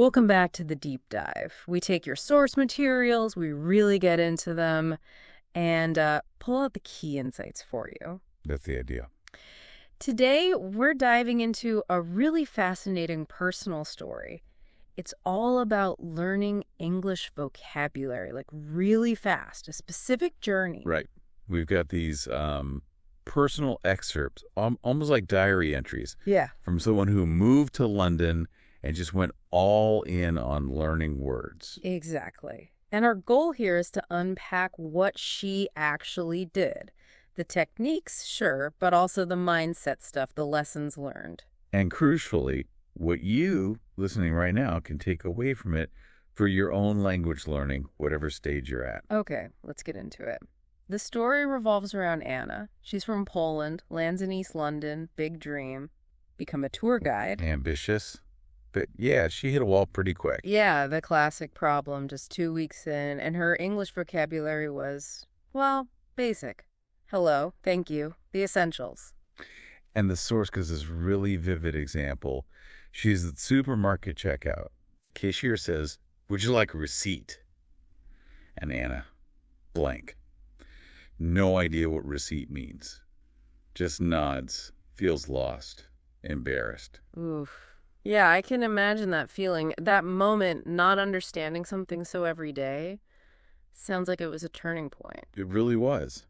Welcome back to the deep dive. We take your source materials, we really get into them, and pull out the key insights for you. That's the idea. Today, we're diving into a really fascinating personal story. It's all about learning English vocabulary, like really fast, a specific journey. Right. We've got these personal excerpts, almost like diary entries, Yeah. from someone who moved to London and just went all in on learning words. Exactly. And our goal here is to unpack what she actually did. The techniques, sure, but also the mindset stuff, the lessons learned. And crucially, what you, listening right now, can take away from it for your own language learning, whatever stage you're at. Okay, let's get into it. The story revolves around Anna. She's from Poland, lands in East London, big dream, become a tour guide. Ambitious. But yeah, she hit a wall pretty quick. Yeah, the classic problem, just 2 weeks in, and her English vocabulary was, well, basic. Hello, thank you, the essentials. And the source gives this really vivid example. She's at the supermarket checkout. Cashier says, "Would you like a receipt?" And Anna, blank. No idea what receipt means. Just nods, feels lost, embarrassed. Oof. Yeah, I can imagine that feeling. That moment, not understanding something so everyday, sounds like it was a turning point. It really was.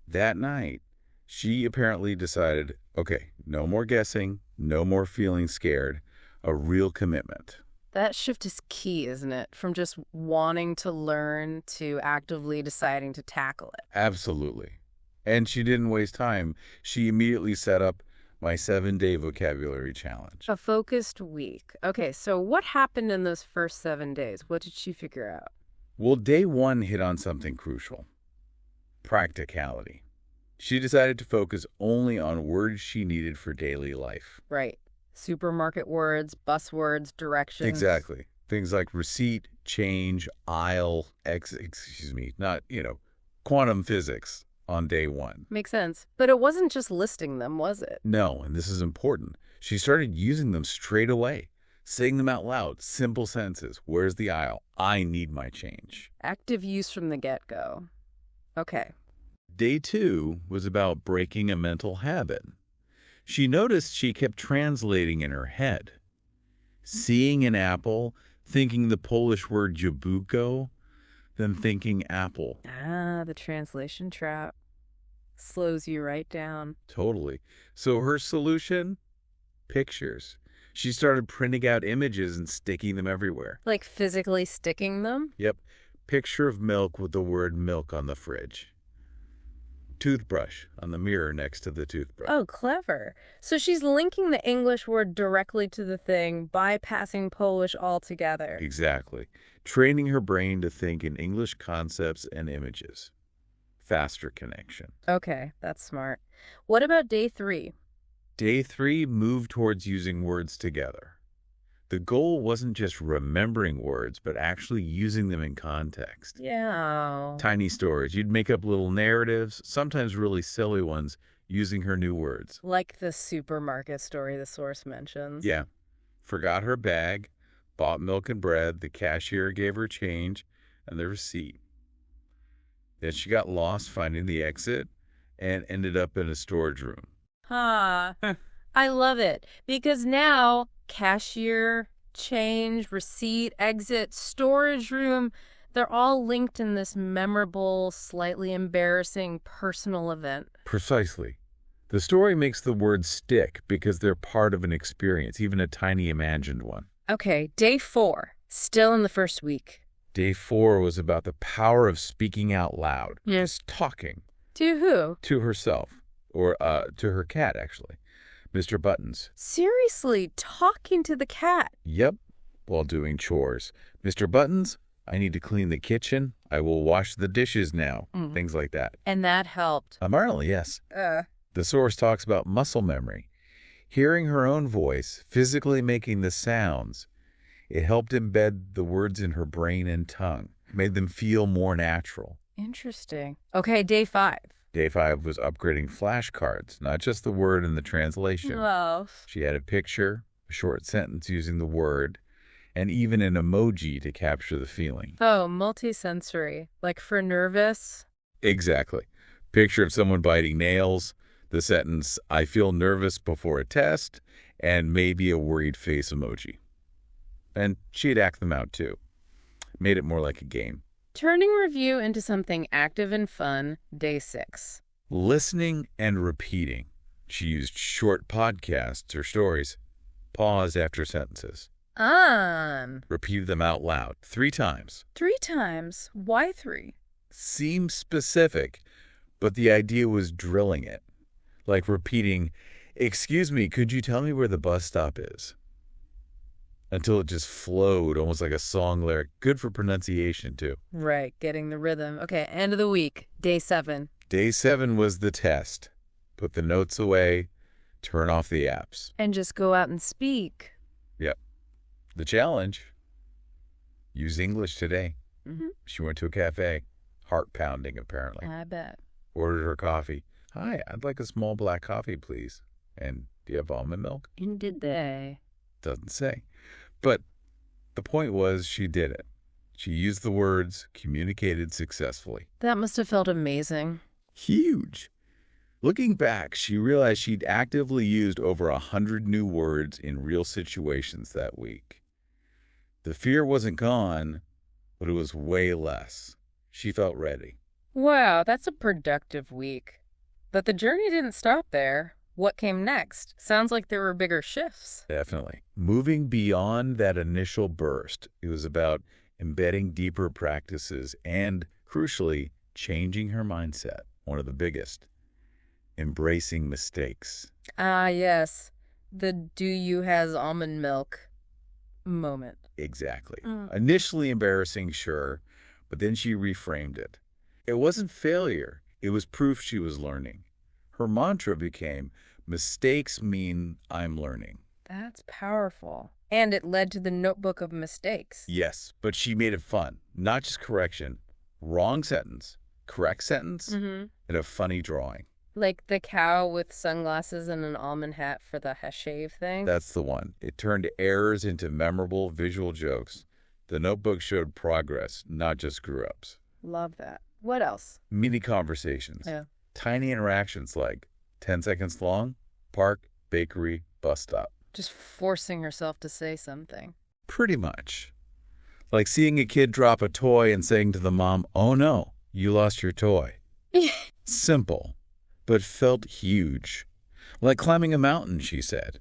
That night, she apparently decided, okay, no more guessing, no more feeling scared, a real commitment. That shift is key, isn't it? From just wanting to learn to actively deciding to tackle it. Absolutely. And she didn't waste time. She immediately set up my 7-day vocabulary challenge. A focused week. Okay, so what happened in those first 7 days? What did she figure out? Well, day one hit on something crucial. Practicality. She decided to focus only on words she needed for daily life. Right. Supermarket words, bus words, directions. Exactly. Things like receipt, change, aisle, quantum physics on day one. Makes sense. But it wasn't just listing them, was it? No, and this is important. She started using them straight away, saying them out loud, simple sentences. Where's the aisle? I need my change. Active use from the get-go. Okay. Day two was about breaking a mental habit. She noticed she kept translating in her head. Seeing an apple, thinking the Polish word jabłko, then thinking apple. Ah, the translation trap. Slows you right down. Totally. So her solution? Pictures. She started printing out images and sticking them everywhere. Like physically sticking them? Yep. Picture of milk with the word milk on the fridge. Toothbrush on the mirror next to the toothbrush. Oh, clever. So she's linking the English word directly to the thing, bypassing Polish altogether. Exactly. Training her brain to think in English concepts and images. Faster connection. Okay, that's smart. What about day 3? Day 3 moved towards using words together. The goal wasn't just remembering words, but actually using them in context. Yeah. Tiny stories. You'd make up little narratives, sometimes really silly ones, using her new words. Like the supermarket story the source mentions. Yeah. Forgot her bag, bought milk and bread, the cashier gave her change, and the receipt. Then she got lost finding the exit and ended up in a storage room. Huh. I love it. Because now, cashier, change, receipt, exit, storage room, they're all linked in this memorable, slightly embarrassing personal event. Precisely. The story makes the words stick because they're part of an experience, even a tiny imagined one. Okay, day 4. Still in the first week. Day 4 was about the power of speaking out loud. Just talking. To who? To herself. Or to her cat, actually. Mr. Buttons. Seriously, talking to the cat? Yep, while doing chores. Mr. Buttons, I need to clean the kitchen. I will wash the dishes now. Things like that. And that helped. Apparently, yes. The source talks about muscle memory. Hearing her own voice, physically making the sounds, it helped embed the words in her brain and tongue, made them feel more natural. Interesting. Okay, day 5. Day 5 was upgrading flashcards, not just the word and the translation. Oh. She had a picture, a short sentence using the word, and even an emoji to capture the feeling. Oh, multisensory. Like for nervous? Exactly. Picture of someone biting nails, the sentence, I feel nervous before a test, and maybe a worried face emoji. And she'd act them out too. Made it more like a game. Turning review into something active and fun, day 6. Listening and repeating. She used short podcasts or stories. Pause after sentences. Repeated them out loud 3 times. 3 times? Why 3? Seemed specific, but the idea was drilling it. Like repeating, excuse me, could you tell me where the bus stop is? Until it just flowed, almost like a song lyric. Good for pronunciation, too. Right, getting the rhythm. Okay, end of the week, day 7. Day 7 was the test. Put the notes away, turn off the apps. And just go out and speak. Yep. The challenge, use English today. She went to a cafe, heart pounding apparently. I bet. Ordered her coffee. Hi, I'd like a small black coffee, please. And do you have almond milk? And did they? Doesn't say. But the point was she did it. She used the words, communicated successfully. That must have felt amazing. Huge. Looking back, she realized she'd actively used over 100 new words in real situations that week. The fear wasn't gone, but it was way less. She felt ready. Wow, that's a productive week. But the journey didn't stop there. What came next? Sounds like there were bigger shifts. Definitely. Moving beyond that initial burst, it was about embedding deeper practices and, crucially, changing her mindset. One of the biggest. Embracing mistakes. Ah, yes. The do you has almond milk moment. Exactly. Initially embarrassing, sure, but then she reframed it. It wasn't failure. It was proof she was learning. Her mantra became, mistakes mean I'm learning. That's powerful. And it led to the notebook of mistakes. Yes, but she made it fun. Not just correction. Wrong sentence, correct sentence, and a funny drawing. Like the cow with sunglasses and an almond hat for the shave thing? That's the one. It turned errors into memorable visual jokes. The notebook showed progress, not just screw-ups. Love that. What else? Mini conversations. Yeah. Tiny interactions like 10 seconds long, park, bakery, bus stop. Just forcing herself to say something. Pretty much. Like seeing a kid drop a toy and saying to the mom, oh no, you lost your toy. Simple, but felt huge. Like climbing a mountain, she said.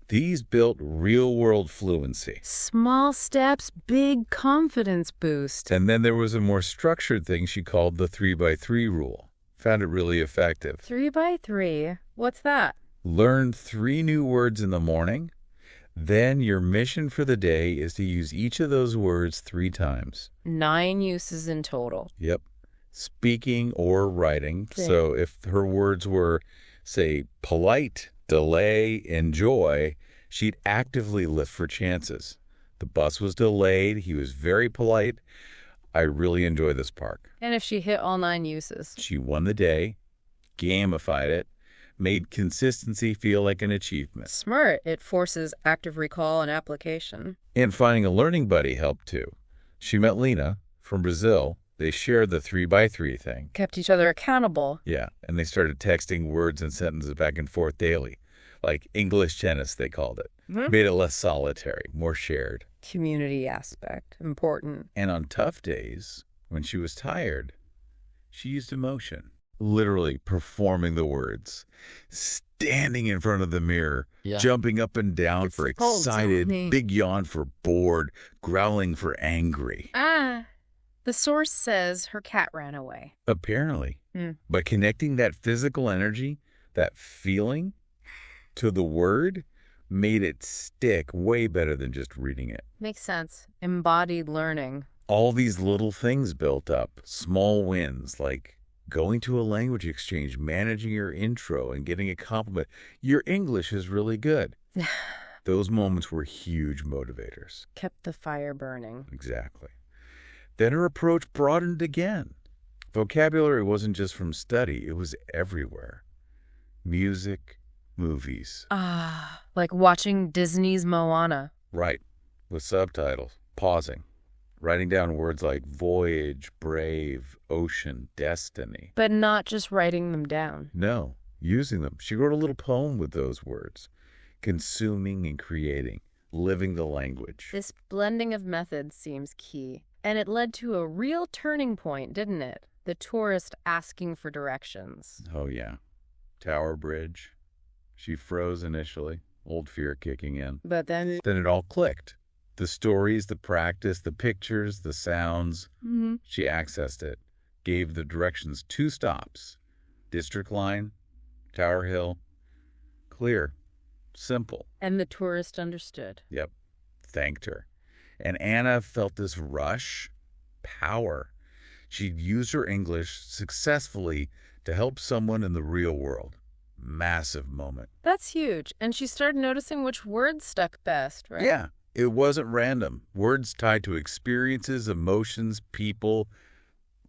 These built real-world fluency. Small steps, big confidence boost. And then there was a more structured thing she called the 3x3 rule. Found it really effective. 3x3? What's that? Learn 3 new words in the morning. Then your mission for the day is to use each of those words 3 times. 9 uses in total. Yep. Speaking or writing. Okay. So if her words were, say, polite, delay, enjoy, she'd actively look for chances. The bus was delayed. He was very polite. I really enjoy this park. And if she hit all 9 uses? She won the day, gamified it, made consistency feel like an achievement. Smart. It forces active recall and application. And finding a learning buddy helped too. She met Lena from Brazil. They shared the 3x3 thing. Kept each other accountable. Yeah, and they started texting words and sentences back and forth daily. Like English tennis, they called it. Made it less solitary, more shared. Community aspect. Important. And on tough days, when she was tired, she used emotion. Literally performing the words. Standing in front of the mirror. Jumping up and down for excited. Big yawn for bored. Growling for angry. The source says her cat ran away. Apparently. But connecting that physical energy, that feeling, to the word made it stick way better than just reading it. Makes sense. Embodied learning. All these little things built up, small wins like going to a language exchange, managing your intro and getting a compliment. Your English is really good. Those moments were huge motivators. Kept the fire burning. Exactly. Then her approach broadened again. Vocabulary wasn't just from study, it was everywhere. Music, movies. Like watching Disney's Moana. Right. with subtitles, pausing, writing down words like voyage, brave, ocean, destiny. But not just writing them down. No, using them. She wrote a little poem with those words, consuming and creating, living the language. This blending of methods seems key. And it led to a real turning point, didn't it? The tourist asking for directions. Oh, yeah. Tower Bridge. She froze initially, old fear kicking in. But then Then it all clicked. The stories, the practice, the pictures, the sounds. She accessed it, gave the directions 2 stops. District Line, Tower Hill. Clear. Simple. And the tourist understood. Yep. Thanked her. And Anna felt this rush, power. She'd used her English successfully to help someone in the real world. Massive moment. That's huge. And she started noticing which words stuck best, right? Yeah, it wasn't random. Words tied to experiences, emotions, people.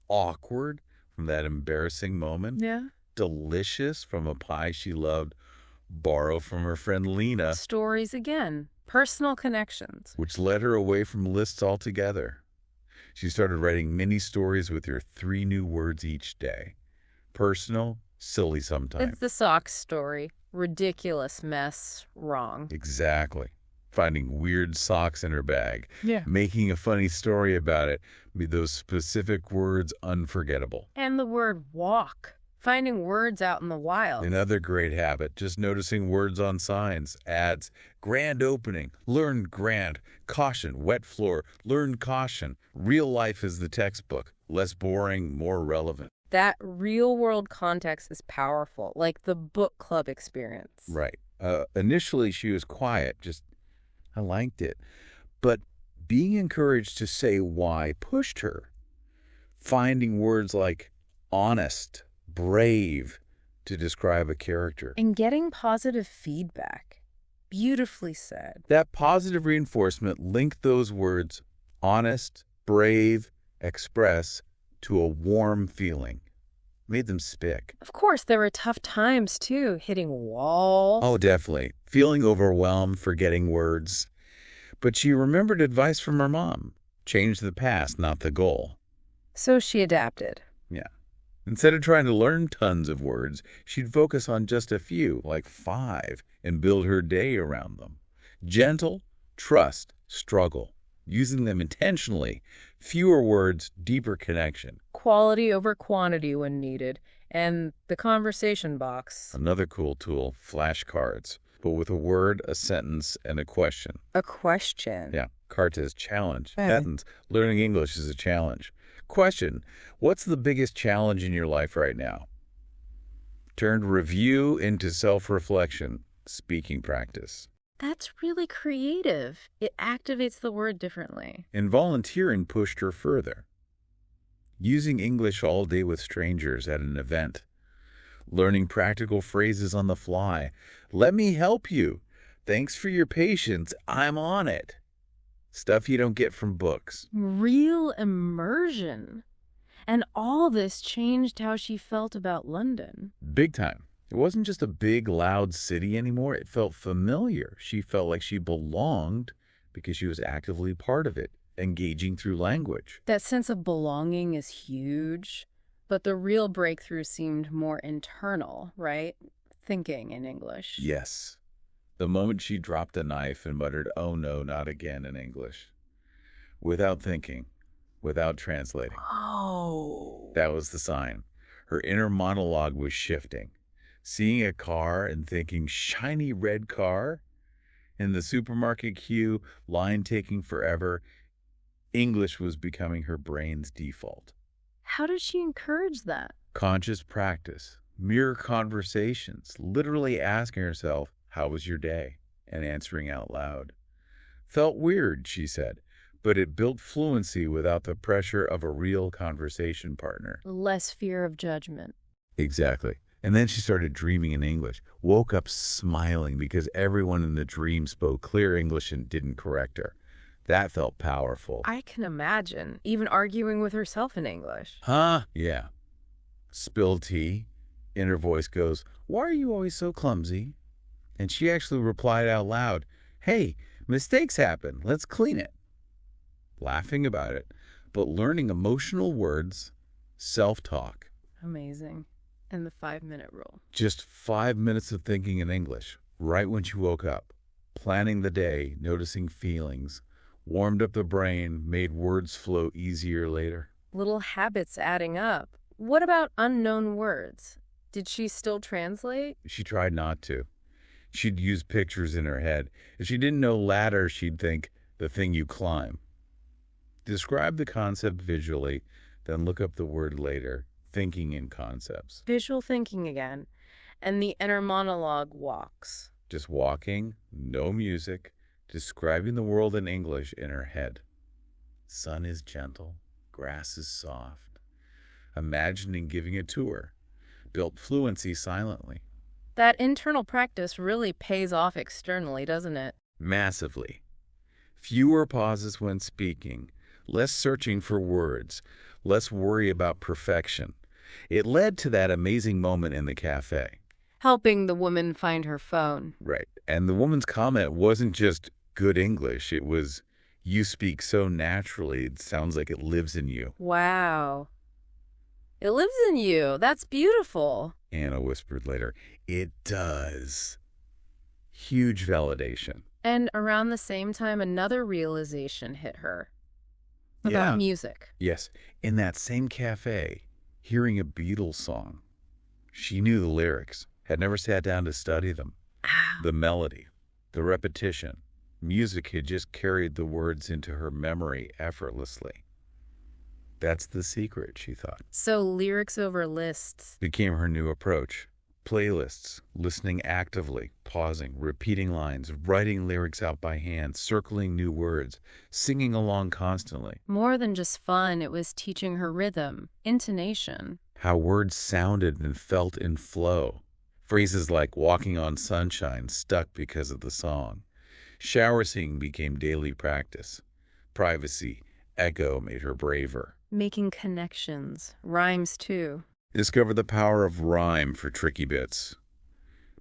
Awkward from that embarrassing moment. Yeah. Delicious from a pie she loved. Borrow from her friend Lena, Stories again. Personal connections. which led her away from lists altogether. She started writing mini stories with her 3 new words each day. Personal, silly sometimes. It's the socks story. Ridiculous mess. Wrong. Exactly. Finding weird socks in her bag. Yeah. Making a funny story about it. Made those specific words unforgettable. And the word walk. Finding words out in the wild. Another great habit, just noticing words on signs, ads, grand opening, learn grand, caution, wet floor, learn caution. Real life is the textbook, less boring, more relevant. That real-world context is powerful, like the book club experience. Right. Initially, she was quiet, I liked it. But being encouraged to say why pushed her. Finding words like honest, brave to describe a character. And getting positive feedback. Beautifully said. That positive reinforcement linked those words, honest, brave, express, to a warm feeling. Made them stick. Of course, there were tough times, too, hitting walls. Oh, definitely. Feeling overwhelmed, forgetting words. But she remembered advice from her mom. Change the past, not the goal. So she adapted. Yeah. Instead of trying to learn tons of words, she'd focus on just a few, like 5, and build her day around them. Gentle, trust, struggle. Using them intentionally. Fewer words, deeper connection. Quality over quantity when needed. And the conversation box. Another cool tool, flashcards, but with a word, a sentence, and a question. A question. Yeah, card says challenge. Okay. Sentence, learning English is a challenge. Question, what's the biggest challenge in your life right now? Turned review into self-reflection, speaking practice. That's really creative. It activates the word differently. And volunteering pushed her further. Using English all day with strangers at an event. Learning practical phrases on the fly. Let me help you. Thanks for your patience. I'm on it. Stuff you don't get from books. Real immersion. And all this changed how she felt about London. Big time. It wasn't just a big, loud city anymore. It felt familiar. She felt like she belonged because she was actively part of it, engaging through language. That sense of belonging is huge, but the real breakthrough seemed more internal, right? Thinking in English. Yes. The moment she dropped a knife and muttered, "Oh no, not again," in English. Without thinking, without translating. Oh. That was the sign. Her inner monologue was shifting. Seeing a car and thinking, shiny red car? In the supermarket queue, line taking forever, English was becoming her brain's default. How did she encourage that? Conscious practice, mirror conversations, literally asking herself, "How was your day?" and answering out loud. Felt weird, she said, but it built fluency without the pressure of a real conversation partner. Less fear of judgment. Exactly. And then she started dreaming in English, woke up smiling because everyone in the dream spoke clear English and didn't correct her. That felt powerful. I can imagine, even arguing with herself in English. Huh? Yeah. Spill tea. Inner voice goes, "Why are you always so clumsy?" And she actually replied out loud, "Hey, Mistakes happen. Let's clean it. Laughing about it, but learning emotional words, self-talk. Amazing. And the 5-minute rule. Just 5 minutes of thinking in English, right when she woke up. Planning the day, noticing feelings, warmed up the brain, made words flow easier later. Little habits adding up. What about unknown words? Did she still translate? She tried not to. She'd use pictures in her head. If she didn't know ladder, she'd think, the thing you climb. Describe the concept visually, then look up the word later, thinking in concepts. Visual thinking again. And the inner monologue walks. Just walking, no music, describing the world in English in her head. Sun is gentle, grass is soft. Imagining giving a tour. Built fluency silently. That internal practice really pays off externally, doesn't it? Massively. Fewer pauses when speaking, less searching for words, less worry about perfection. It led to that amazing moment in the cafe. Helping the woman find her phone. Right. And the woman's comment wasn't just good English. It was, you speak so naturally, it sounds like it lives in you. Wow. It lives in you. That's beautiful. Anna whispered later. It does. Huge validation. And around the same time, another realization hit her. About music. Yes. In that same cafe, hearing a Beatles song. She knew the lyrics, had never sat down to study them. The melody, the repetition. Music had just carried the words into her memory effortlessly. That's the secret, she thought. So lyrics over lists. Became her new approach. Playlists, listening actively, pausing, repeating lines, writing lyrics out by hand, circling new words, singing along constantly. More than just fun, it was teaching her rhythm, intonation. How words sounded and felt in flow. Phrases like walking on sunshine stuck because of the song. Shower singing became daily practice. Privacy, echo made her braver. Making connections, rhymes too. Discovered the power of rhyme for tricky bits.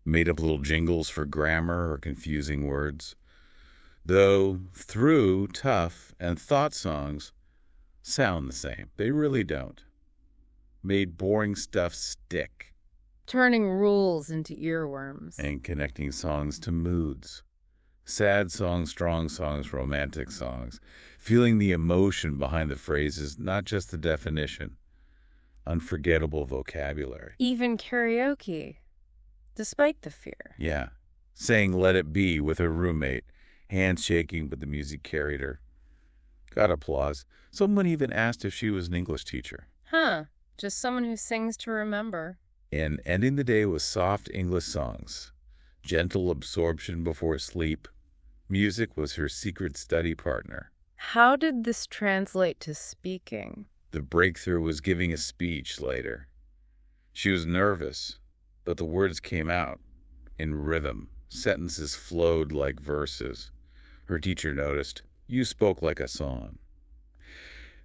Made up little jingles for grammar or confusing words. Though through tough and thought songs sound the same. They really don't. Made boring stuff stick. Turning rules into earworms. And connecting songs to moods. Sad songs, strong songs, romantic songs. Feeling the emotion behind the phrases, not just the definition. Unforgettable vocabulary. Even karaoke, despite the fear. Yeah. Saying Let It Be with her roommate, hands shaking, but the music carried her. Got applause. Someone even asked if she was an English teacher. Huh. Just someone who sings to remember. And ending the day with soft English songs. Gentle absorption before sleep. Music was her secret study partner. How did this translate to speaking? The breakthrough was giving a speech later. She was nervous, but the words came out in rhythm. Sentences flowed like verses. Her teacher noticed, you spoke like a song.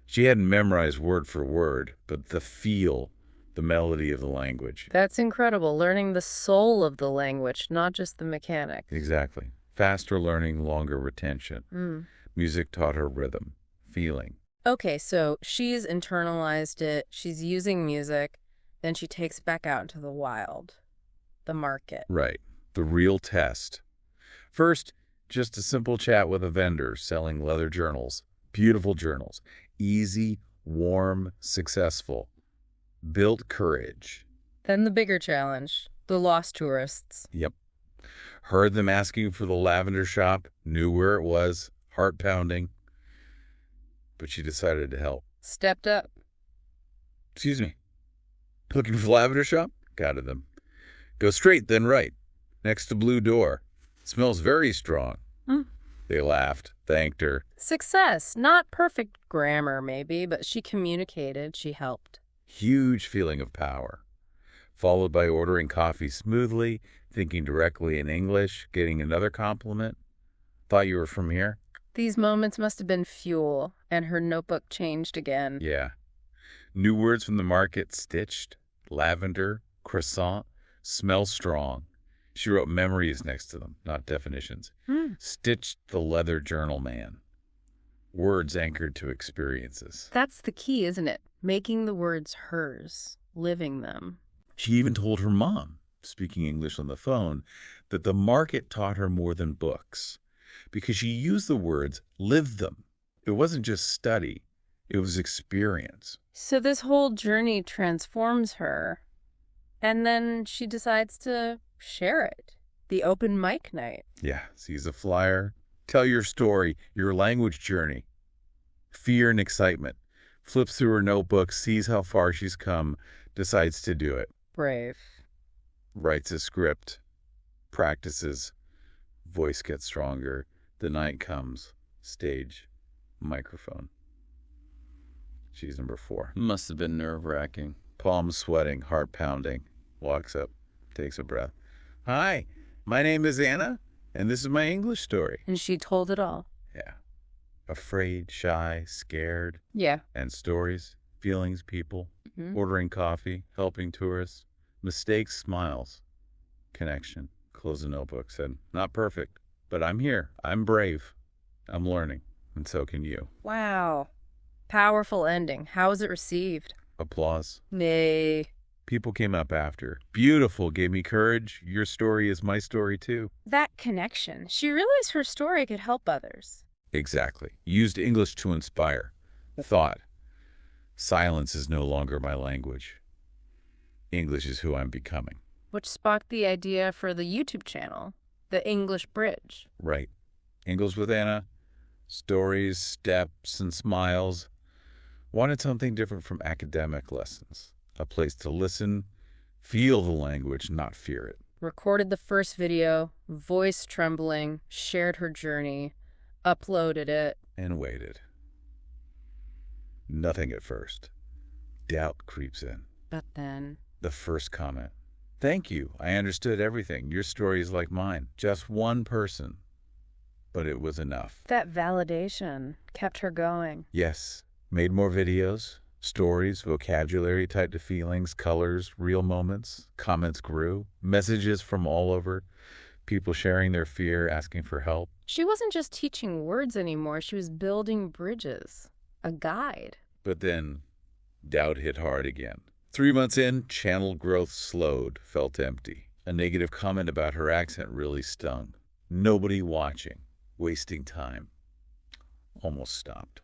She hadn't memorized word for word, but the feel, the melody of the language. That's incredible, learning the soul of the language, not just the mechanics. Exactly. Faster learning, longer retention. Music taught her rhythm, feeling. Okay, so she's internalized it, she's using music, then she takes it back out into the wild, the market. Right. The real test. First, just a simple chat with a vendor selling leather journals. Beautiful journals. Easy, warm, successful. Built courage. Then the bigger challenge, the lost tourists. Yep. Heard them asking for the lavender shop, knew where it was, heart pounding. But she decided to help. Stepped up. Excuse me. Looking for the lavender shop? Got it them. Go straight, then right. Next to blue door. Smells very strong. They laughed, thanked her. Success. Not perfect grammar, maybe, but she communicated, she helped. Huge feeling of power. Followed by ordering coffee smoothly, thinking directly in English, getting another compliment. Thought you were from here? These moments must have been fuel, and her notebook changed again. Yeah. New words from the market stitched, lavender, croissant, smell strong. She wrote memories next to them, not definitions. Stitched the leather journal man. Words anchored to experiences. That's the key, isn't it? Making the words hers, living them. She even told her mom, speaking English on the phone, that the market taught her more than books because she used the words, lived them. It wasn't just study, it was experience. So this whole journey transforms her, and then she decides to share it. The open mic night. Yeah, sees a flyer. Tell your story, your language journey. Fear and excitement. Flips through her notebook, sees how far she's come, decides to do it. Brave. Writes a script, practices, voice gets stronger. The night comes, stage, microphone. She's number 4. Must have been nerve-wracking. Palms sweating, heart pounding. Walks up, takes a breath. Hi, my name is Anna, and this is my English story. And she told it all. Yeah. Afraid, shy, scared. Yeah. And stories, feelings, people, ordering coffee, helping tourists, mistakes, smiles, connection. Close the notebook, said, not perfect, but I'm here. I'm brave. I'm learning, and so can you. Wow. Powerful ending. How was it received? Applause. Nay. People came up after. Beautiful, gave me courage. Your story is my story too. That connection. She realized her story could help others. Exactly. Used English to inspire. Thought. Silence is no longer my language. English is who I'm becoming. Which sparked the idea for the YouTube channel, The English Bridge. Right. English with Anna. Stories, steps, and smiles. Wanted something different from academic lessons. A place to listen, feel the language, not fear it. Recorded the first video, voice trembling, shared her journey, uploaded it. And waited. Nothing at first. Doubt creeps in. But then... The first comment. Thank you. I understood everything. Your story is like mine. Just one person. But it was enough. that validation kept her going. Yes. Made more videos. Stories, vocabulary tied to feelings, colors, real moments. Comments grew. Messages from all over. People sharing their fear, asking for help. She wasn't just teaching words anymore. She was building bridges. A guide. But then, doubt hit hard again. 3 months in, channel growth slowed, felt empty. A negative comment about her accent really stung. Nobody watching. Wasting time. Almost stopped.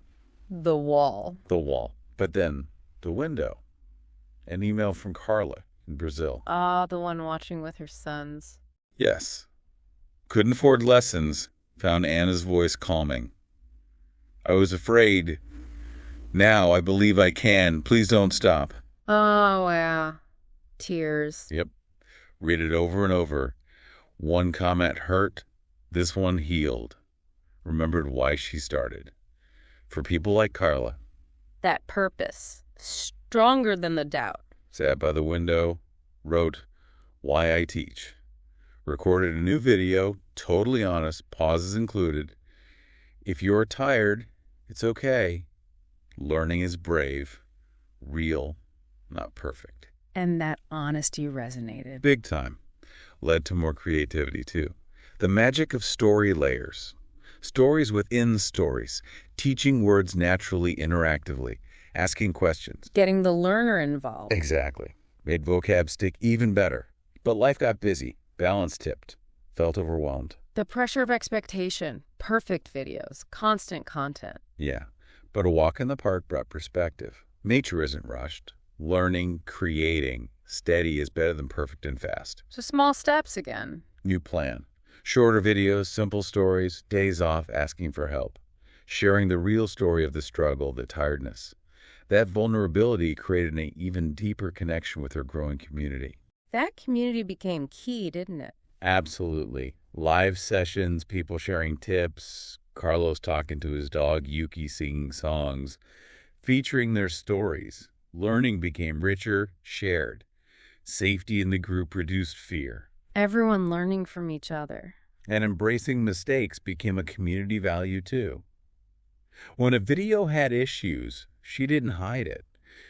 The wall. The wall. But then, the window. An email from Carla in Brazil. Ah, the one watching with her sons. Yes. Couldn't afford lessons. Found Anna's voice calming. I was afraid. Now I believe I can. Please don't stop. Oh, yeah. Tears. Yep. Read it over and over. One comment hurt. This one healed. Remembered why she started. For people like Carla. That purpose. Stronger than the doubt. Sat by the window. Wrote, Why I Teach. Recorded a new video. Totally honest. Pauses included. If you're tired, it's okay. Learning is brave. Real. Not perfect. And that honesty resonated. Big time. Led to more creativity, too. The magic of story layers. Stories within stories. Teaching words naturally, interactively. Asking questions. Getting the learner involved. Exactly. Made vocab stick even better. But life got busy. Balance tipped. Felt overwhelmed. The pressure of expectation. Perfect videos. Constant content. Yeah. But a walk in the park brought perspective. Nature isn't rushed. Learning, creating, steady is better than perfect and fast. So small steps again. New plan. Shorter videos, simple stories, days off, asking for help. Sharing the real story of the struggle, the tiredness. That vulnerability created an even deeper connection with her growing community. That community became key, didn't it? Absolutely. Live sessions, people sharing tips, Carlos talking to his dog, Yuki singing songs, featuring their stories. Learning became richer, shared. Safety in the group reduced fear. Everyone learning from each other. And embracing mistakes became a community value too. When a video had issues, she didn't hide it.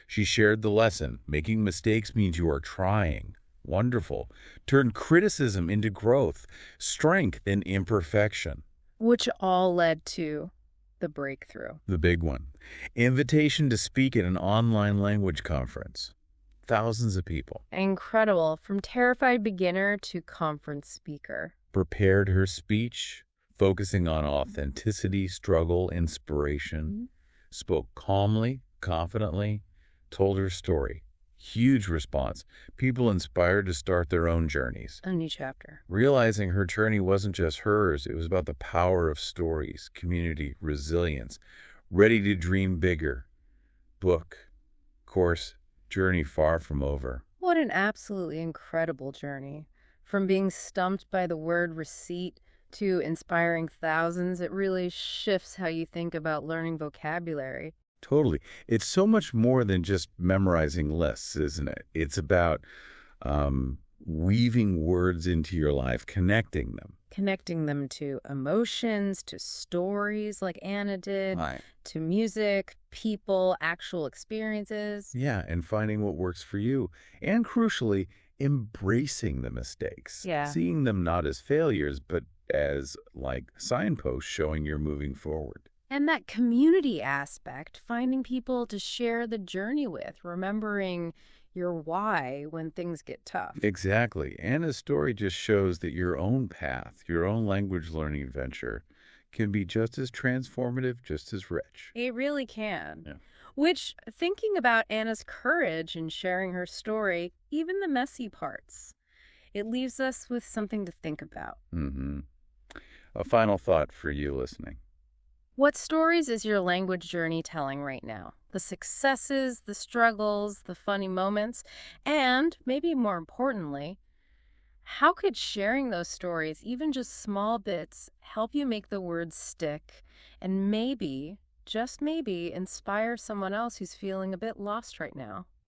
She shared the lesson. Making mistakes means you are trying. Wonderful. Turn criticism into growth, strength in imperfection. which all led to the breakthrough. The big one. Invitation to speak at an online language conference. Thousands of people. Incredible. From terrified beginner to conference speaker. Prepared her speech, focusing on authenticity, struggle, inspiration. Spoke calmly, confidently, told her story. Huge response. People inspired to start their own journeys. A new chapter. Realizing her journey wasn't just hers, it was about the power of stories, community, resilience, ready to dream bigger. Book, course, journey far from over. What an absolutely incredible journey. From being stumped by the word receipt to inspiring thousands, it really shifts how you think about learning vocabulary. Totally. It's so much more than just memorizing lists, isn't it? It's about weaving words into your life, connecting them. Connecting them to emotions, to stories like Anna did, Right. to music, people, actual experiences. Yeah, and finding what works for you. And crucially, embracing the mistakes. Yeah. Seeing them not as failures, but as like signposts showing you're moving forward. And that community aspect, finding people to share the journey with, remembering your why when things get tough. Exactly. Anna's story just shows that your own path, your own language learning adventure can be just as transformative, just as rich. It really can. Yeah. Which, thinking about Anna's courage in sharing her story, even the messy parts, it leaves us with something to think about. A final thought for you listening. What stories is your language journey telling right now? The successes, the struggles, the funny moments, and maybe more importantly, how could sharing those stories, even just small bits, help you make the words stick and maybe, just maybe, inspire someone else who's feeling a bit lost right now?